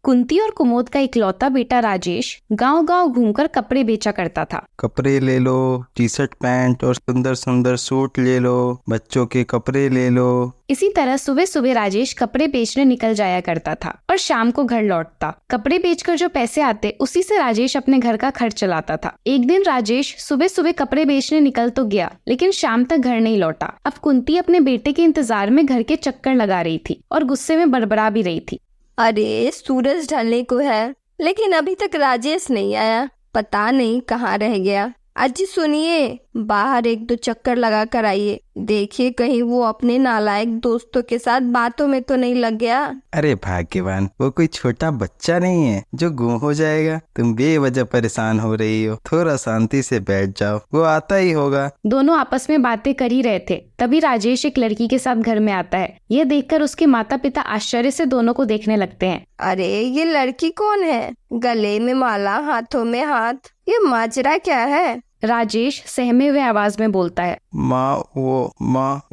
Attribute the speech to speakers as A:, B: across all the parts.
A: कुंती और कुमोद का इकलौता बेटा राजेश गांव-गांव घूमकर कपड़े बेचा करता था।
B: कपड़े ले लो, टी शर्ट पैंट और सुंदर सुंदर सूट ले लो, बच्चों के कपड़े ले लो।
A: इसी तरह सुबह सुबह राजेश कपड़े बेचने निकल जाया करता था और शाम को घर लौटता। कपड़े बेचकर जो पैसे आते उसी से राजेश अपने घर का खर्च चलाता था। एक दिन राजेश सुबह सुबह कपड़े बेचने निकल तो गया, लेकिन शाम तक घर नहीं लौटा। अब कुंती अपने बेटे के इंतजार में घर के चक्कर लगा रही थी और गुस्से में बड़बड़ा भी रही थी।
C: अरे सूरज ढलने को है, लेकिन अभी तक राजेश नहीं आया। पता नहीं कहाँ रह गया। अजी सुनिए, बाहर एक दो चक्कर लगा कर आइए। देखिए कहीं वो अपने नालायक दोस्तों के साथ बातों में तो नहीं लग गया।
B: अरे भाग्यवान, वो कोई छोटा बच्चा नहीं है जो गुम हो जाएगा। तुम बेवजह परेशान हो रही हो, थोड़ा शांति से बैठ जाओ, वो आता ही होगा।
A: दोनों आपस में बातें कर ही रहे थे, तभी राजेश एक लड़की के साथ घर में आता है। यह देखकर उसके माता पिता आश्चर्य से दोनों को देखने लगते हैं।
C: अरे ये लड़की कौन है? गले में माला, हाथों में हाथ, ये माजरा क्या है?
A: राजेश सहमे हुए आवाज में बोलता है,
B: माँ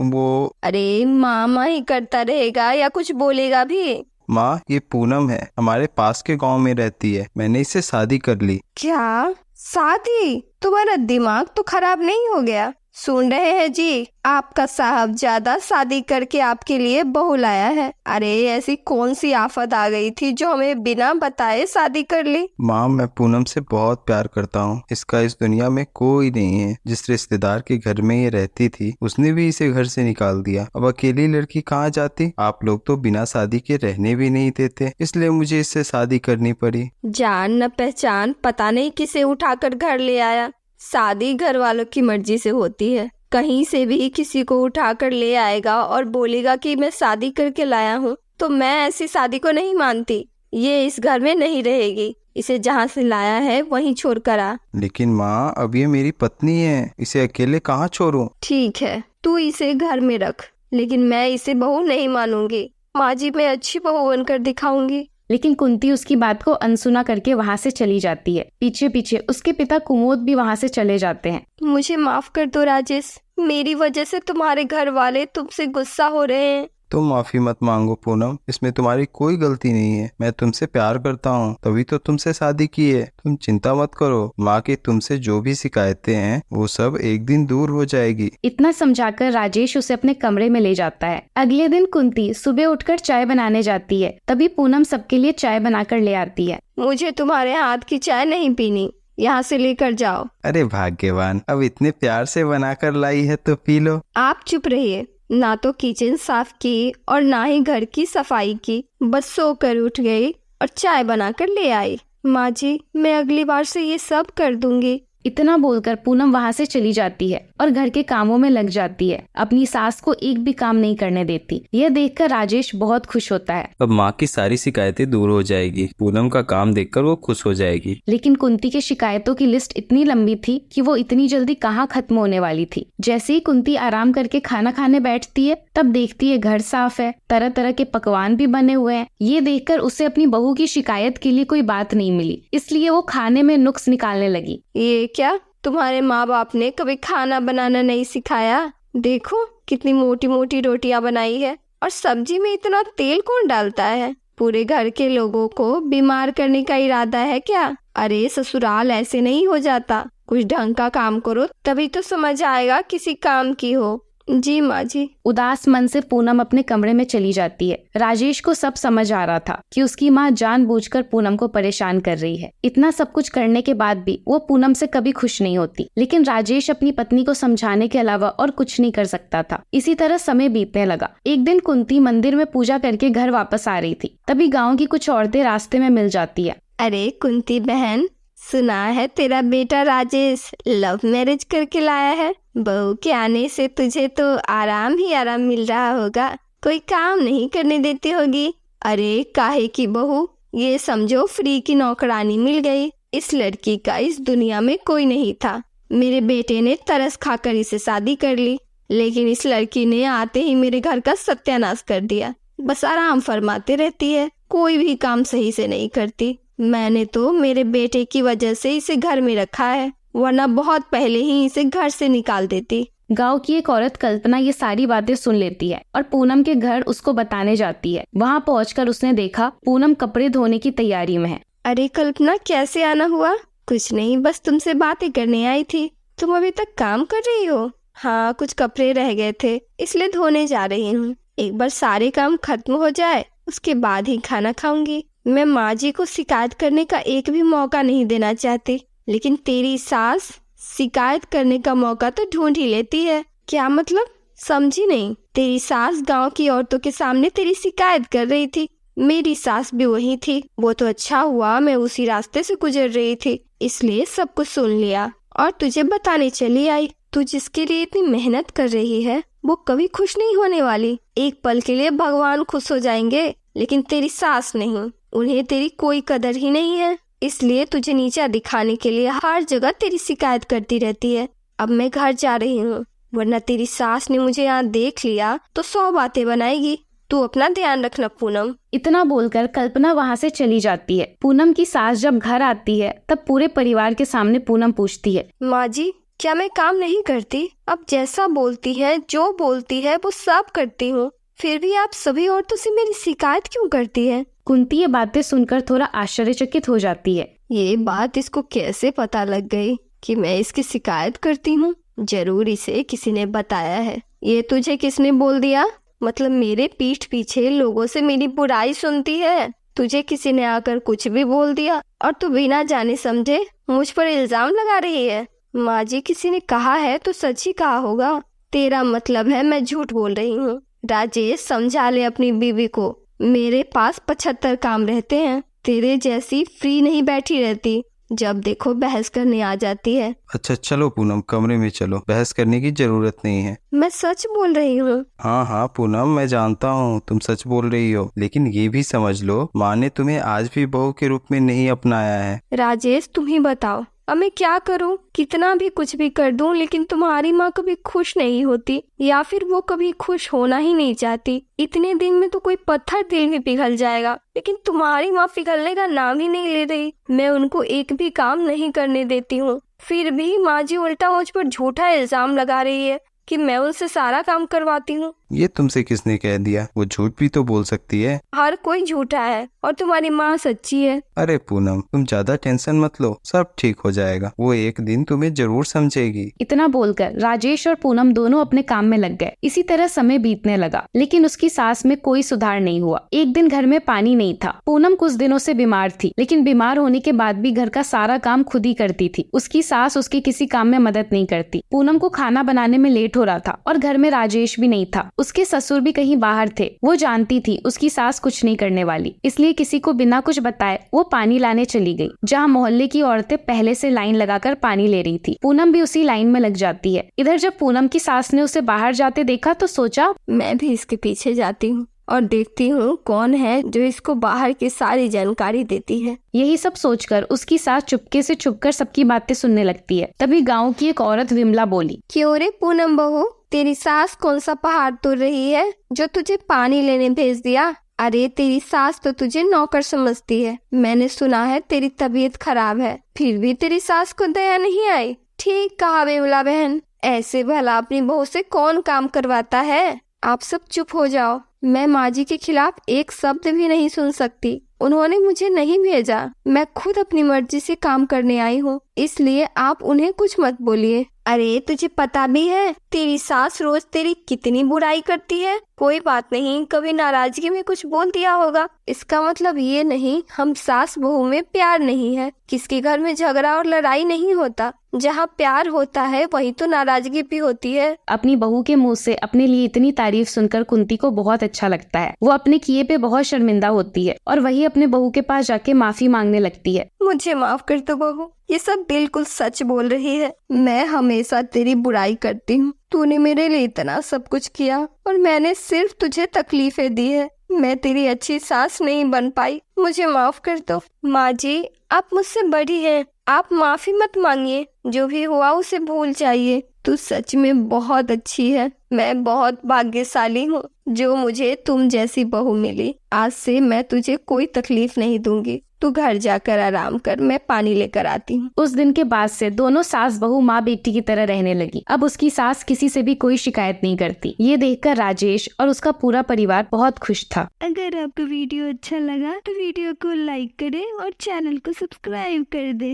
B: वो।
C: अरे माँ ही करता रहेगा या कुछ बोलेगा भी?
B: माँ, ये पूनम है, हमारे पास के गांव में रहती है। मैंने इससे शादी कर ली।
C: क्या शादी? तुम्हारा दिमाग तो खराब नहीं हो गया? सुन रहे हैं जी, आपका साहबजादा शादी करके आपके लिए बहू लाया है। अरे ऐसी कौन सी आफत आ गई थी जो हमें बिना बताए शादी कर ली?
B: माँ, मैं पूनम से बहुत प्यार करता हूँ। इसका इस दुनिया में कोई नहीं है। जिस रिश्तेदार के घर में ये रहती थी उसने भी इसे घर से निकाल दिया। अब अकेली लड़की कहाँ जाती? आप लोग तो बिना शादी के रहने भी नहीं देते, इसलिए मुझे इससे शादी करनी पड़ी।
C: जान न पहचान, पता नहीं किसे उठाकर घर ले आया। शादी घर वालों की मर्जी से होती है। कहीं से भी किसी को उठाकर ले आएगा और बोलेगा कि मैं शादी करके लाया हूँ, तो मैं ऐसी शादी को नहीं मानती। ये इस घर में नहीं रहेगी। इसे जहाँ से लाया है वहीं छोड़ कर आ।
B: लेकिन माँ, अब ये मेरी पत्नी है, इसे अकेले कहाँ छोड़ूं?
C: ठीक है, तू इसे घर में रख, लेकिन मैं इसे बहू नहीं मानूंगी। माँ जी, मैं अच्छी बहू बनकर दिखाऊंगी।
A: लेकिन कुंती उसकी बात को अनसुना करके वहाँ से चली जाती है। पीछे पीछे उसके पिता कुमोद भी वहाँ से चले जाते हैं।
C: मुझे माफ कर दो राजेश, मेरी वजह से तुम्हारे घर वाले तुमसे गुस्सा हो रहे हैं।
B: तुम माफी मत मांगो पूनम, इसमें तुम्हारी कोई गलती नहीं है। मैं तुमसे प्यार करता हूँ, तभी तो तुमसे शादी की है। तुम चिंता मत करो, माँ की तुमसे जो भी शिकायतें हैं वो सब एक दिन दूर हो जाएगी।
A: इतना समझाकर राजेश उसे अपने कमरे में ले जाता है। अगले दिन कुंती सुबह उठकर चाय बनाने जाती है, तभी पूनम सबके लिए चाय बनाकर ले आती है।
C: मुझे तुम्हारे हाथ की चाय नहीं पीनी, यहाँ से लेकर जाओ।
B: अरे भाग्यवान, अब इतने प्यार से बनाकर लाई है तो पी लो।
C: आप चुप रहिए। ना तो किचन साफ की और ना ही घर की सफाई की, बस सोकर उठ गई और चाय बनाकर ले आई। माँ जी, मैं अगली बार से ये सब कर दूंगी।
A: इतना बोलकर पूनम वहाँ से चली जाती है और घर के कामों में लग जाती है। अपनी सास को एक भी काम नहीं करने देती। यह देखकर राजेश बहुत खुश होता है।
D: अब माँ की सारी शिकायतें दूर हो जाएगी। पूनम का काम देखकर वो खुश हो जाएगी।
A: लेकिन कुंती की शिकायतों की लिस्ट इतनी लंबी थी कि वो इतनी जल्दी कहाँ खत्म होने वाली थी। जैसे ही कुंती आराम करके खाना खाने बैठती है, तब देखती है घर साफ है, तरह तरह के पकवान भी बने हुए हैं। ये देखकर उसे अपनी बहू की शिकायत के लिए कोई बात नहीं मिली, इसलिए वो खाने में नुक्स निकालने लगी।
C: ये क्या, तुम्हारे माँ बाप ने कभी खाना बनाना नहीं सिखाया? देखो कितनी मोटी मोटी रोटियां बनाई है, और सब्जी में इतना तेल कौन डालता है? पूरे घर के लोगों को बीमार करने का इरादा है क्या? अरे ससुराल ऐसे नहीं हो जाता। कुछ ढंग का काम करो, तभी तो समझ आएगा किसी काम की हो। जी माँ जी।
A: उदास मन से पूनम अपने कमरे में चली जाती है। राजेश को सब समझ आ रहा था कि उसकी माँ जानबूझकर पूनम को परेशान कर रही है। इतना सब कुछ करने के बाद भी वो पूनम से कभी खुश नहीं होती। लेकिन राजेश अपनी पत्नी को समझाने के अलावा और कुछ नहीं कर सकता था। इसी तरह समय बीतने लगा। एक दिन कुंती मंदिर में पूजा करके घर वापस आ रही थी, तभी गाँव की कुछ औरतें रास्ते में मिल जाती है।
C: अरे कुंती बहन, सुना है तेरा बेटा राजेश लव मैरिज करके लाया है। बहू के आने से तुझे तो आराम ही आराम मिल रहा होगा, कोई काम नहीं करने देती होगी। अरे काहे की बहू, ये समझो फ्री की नौकरानी मिल गई। इस लड़की का इस दुनिया में कोई नहीं था। मेरे बेटे ने तरस खाकर इसे शादी कर ली, लेकिन इस लड़की ने आते ही मेरे घर का सत्यानाश कर दिया। बस आराम फरमाते रहती है, कोई भी काम सही से नहीं करती। मैंने तो मेरे बेटे की वजह से इसे घर में रखा है, वरना बहुत पहले ही इसे घर से निकाल देती।
A: गांव की एक औरत कल्पना ये सारी बातें सुन लेती है और पूनम के घर उसको बताने जाती है। वहाँ पहुंचकर उसने देखा पूनम कपड़े धोने की तैयारी में है।
C: अरे कल्पना, कैसे आना हुआ? कुछ नहीं, बस तुमसे बातें करने आई थी। तुम अभी तक काम कर रही हो? हाँ, कुछ कपड़े रह गए थे इसलिए धोने जा रही हूँ। एक बार सारे काम खत्म हो जाए उसके बाद ही खाना खाऊंगी। मैं माँ जी को शिकायत करने का एक भी मौका नहीं देना चाहती, लेकिन तेरी सास शिकायत करने का मौका तो ढूंढ ही लेती है। क्या मतलब? समझी नहीं? तेरी सास गांव की औरतों के सामने तेरी शिकायत कर रही थी। मेरी सास भी वही थी। वो तो अच्छा हुआ मैं उसी रास्ते से गुजर रही थी, इसलिए सब कुछ सुन लिया और तुझे बताने चली आई। तू जिसके लिए इतनी मेहनत कर रही है वो कभी खुश नहीं होने वाली। एक पल के लिए भगवान खुश हो जाएंगे, लेकिन तेरी सास नहीं। उन्हें तेरी कोई कदर ही नहीं है, इसलिए तुझे नीचा दिखाने के लिए हर जगह तेरी शिकायत करती रहती है। अब मैं घर जा रही हूँ, वरना तेरी सास ने मुझे यहाँ देख लिया तो 100 बातें बनाएगी। तू अपना ध्यान रखना पूनम।
A: इतना बोलकर कल्पना वहाँ से चली जाती है। पूनम की सास जब घर आती है तब पूरे परिवार के सामने पूनम पूछती है,
C: माँ जी, क्या मैं काम नहीं करती? अब जैसा बोलती है, जो बोलती है वो सब करती हूँ, फिर भी आप सभी औरतों से मेरी शिकायत क्यों करती है?
A: कुंती ये बातें सुनकर थोड़ा आश्चर्यचकित हो जाती है।
C: ये बात इसको कैसे पता लग गई कि मैं इसकी शिकायत करती हूँ? जरूर इसे किसी ने बताया है। ये तुझे किसने बोल दिया? मतलब मेरे पीठ पीछे लोगों से मेरी बुराई सुनती है? तुझे किसी ने आकर कुछ भी बोल दिया और तू बिना जाने समझे मुझ पर इल्जाम लगा रही है? माँ जी, किसी ने कहा है तो सच ही कहा होगा। तेरा मतलब है मैं झूठ बोल रही हूँ। राजेश, समझा ले अपनी बीवी को। मेरे पास 75 काम रहते हैं, तेरे जैसी फ्री नहीं बैठी रहती। जब देखो बहस करने आ जाती है।
B: अच्छा चलो पूनम, कमरे में चलो, बहस करने की जरूरत नहीं है।
C: मैं सच बोल रही हूँ।
B: हाँ हाँ पूनम, मैं जानता हूँ तुम सच बोल रही हो, लेकिन ये भी समझ लो माँ ने तुम्हें आज भी बहू के रूप में नहीं अपनाया है।
C: राजेश, तुम ही बताओ, अब मैं क्या करूं? कितना भी कुछ भी कर दूं, लेकिन तुम्हारी माँ कभी खुश नहीं होती, या फिर वो कभी खुश होना ही नहीं चाहती। इतने दिन में तो कोई पत्थर दिल भी पिघल जाएगा, लेकिन तुम्हारी माँ पिघलने का नाम ही नहीं ले रही। मैं उनको एक भी काम नहीं करने देती हूँ, फिर भी माँ जी उल्टा मुझ पर झूठा इल्जाम लगा रही है कि मैं उनसे सारा काम करवाती हूँ।
B: ये तुमसे किसने कह दिया? वो झूठ भी तो बोल सकती है।
C: हर कोई झूठा है और तुम्हारी माँ सच्ची है।
B: अरे पूनम, तुम ज्यादा टेंशन मत लो, सब ठीक हो जाएगा। वो एक दिन तुम्हें जरूर समझेगी।
A: इतना बोलकर राजेश और पूनम दोनों अपने काम में लग गए। इसी तरह समय बीतने लगा, लेकिन उसकी सास में कोई सुधार नहीं हुआ। एक दिन घर में पानी नहीं था। पूनम कुछ दिनों से बीमार थी, लेकिन बीमार होने के बाद भी घर का सारा काम खुद ही करती थी। उसकी सास उसके किसी काम में मदद नहीं करती। पूनम को खाना बनाने में लेट हो रहा था और घर में राजेश भी नहीं था। उसके ससुर भी कहीं बाहर थे। वो जानती थी उसकी सास कुछ नहीं करने वाली, इसलिए किसी को बिना कुछ बताए वो पानी लाने चली गई, जहाँ मोहल्ले की औरतें पहले से लाइन लगाकर पानी ले रही थी। पूनम भी उसी लाइन में लग जाती है। इधर जब पूनम की सास ने उसे बाहर जाते देखा तो सोचा,
C: मैं भी इसके पीछे जाती हूँ और देखती हूँ कौन है जो इसको बाहर की सारी जानकारी देती है।
A: यही सब सोचकर उसकी सास चुपके से छुपकर सबकी बातें सुनने लगती है। तभी गाँव की एक औरत विमला बोली,
C: क्यों रे पूनम बहू, तेरी सास कौन सा पहाड़ तोड़ रही है जो तुझे पानी लेने भेज दिया? अरे तेरी सास तो तुझे नौकर समझती है। मैंने सुना है तेरी तबीयत खराब है, फिर भी तेरी सास को दया नहीं आई। ठीक कहा विमला बहन, ऐसे भला अपनी बहू से कौन काम करवाता है? आप सब चुप हो जाओ। मैं माँ जी के खिलाफ एक शब्द भी नहीं सुन सकती। उन्होंने मुझे नहीं भेजा, मैं खुद अपनी मर्जी से काम करने आई हूँ, इसलिए आप उन्हें कुछ मत बोलिए। अरे तुझे पता भी है तेरी सास रोज तेरी कितनी बुराई करती है। कोई बात नहीं, कभी नाराजगी में कुछ बोल दिया होगा। इसका मतलब ये नहीं हम सास बहू में प्यार नहीं है। किसके घर में झगड़ा और लड़ाई नहीं होता। जहाँ प्यार होता है वही तो नाराजगी भी होती है।
A: अपनी बहू के मुंह से अपने लिए इतनी तारीफ सुनकर कुंती को बहुत अच्छा लगता है। वो अपने किए पे बहुत शर्मिंदा होती है और वही अपने बहू के पास जाके माफी मांगने लगती है।
C: मुझे माफ कर दो बहू, ये सब बिल्कुल सच बोल रही है। मैं हमेशा तेरी बुराई करती हूँ। तूने मेरे लिए इतना सब कुछ किया और मैंने सिर्फ तुझे तकलीफें दी है। मैं तेरी अच्छी सास नहीं बन पाई, मुझे माफ कर दो। माँ जी, आप मुझसे बड़ी हैं, आप माफी मत मांगिए। जो भी हुआ उसे भूल जाइए। तू सच में बहुत अच्छी है। मैं बहुत भाग्यशाली हूँ जो मुझे तुम जैसी बहू मिली। आज से मैं तुझे कोई तकलीफ नहीं दूंगी। तू घर जाकर आराम कर, मैं पानी लेकर आती हूँ।
A: उस दिन के बाद से दोनों सास बहू माँ बेटी की तरह रहने लगी। अब उसकी सास किसी से भी कोई शिकायत नहीं करती। ये देखकर राजेश और उसका पूरा परिवार बहुत खुश था।
E: अगर आपको वीडियो अच्छा लगा तो वीडियो को लाइक करें और चैनल को सब्सक्राइब कर दें।